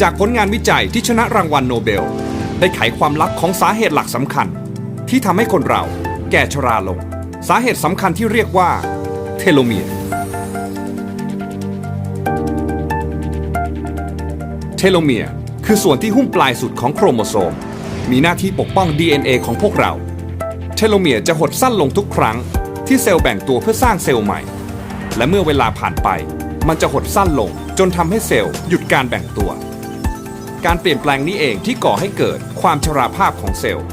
จากผลงานวิจัยที่ชนะรางวัลโนเบลได้ไขความลับของสาเหตุหลักสำคัญที่ทำให้คนเราแก่ชราลงสาเหตุสำคัญที่เรียกว่าเทโลเมียร์เทโลเมียร์คือส่วนที่หุ้มปลายสุดของโครโมโซมมีหน้าที่ปกป้อง DNA ของพวกเราเทโลเมียร์จะหดสั้นลงทุกครั้งที่เซลล์แบ่งตัวเพื่อสร้างเซลล์ใหม่และเมื่อเวลาผ่านไปมันจะหดสั้นลงจนทำให้เซลล์หยุดการแบ่งตัวการเปลี่ยนแปลงนี้เองที่ก่อให้เกิดความชราภาพของเซลล์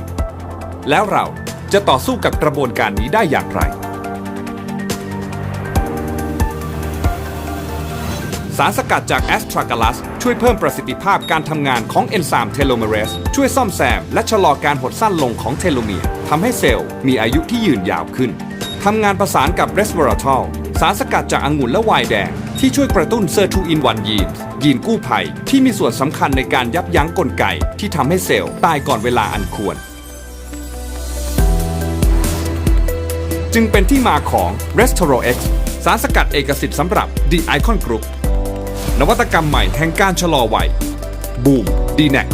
แล้วเราจะต่อสู้กับกระบวนการนี้ได้อย่างไรสารสกัดจากแอสทรากัลัสช่วยเพิ่มประสิทธิภาพการทำงานของเอนไซม์เทโลเมเรสช่วยซ่อมแซมและชะลอการหดสั้นลงของเทโลเมียร์ทำให้เซลล์มีอายุที่ยืนยาวขึ้นทำงานประสานกับเรสเวอราทอลสารสกัดจากองุ่นและไวน์แดงที่ช่วยกระตุ้นเซอร์ทูอินวันยีนกู้ภัยที่มีส่วนสำคัญในการยับยั้งกลไกที่ทำให้เซลล์ตายก่อนเวลาอันควรจึงเป็นที่มาของ Restoro X สารสกัดเอกสิทธิ์สำหรับ The Icon Group นวัตกรรมใหม่แห่งการชะลอวัย Boom D-Nex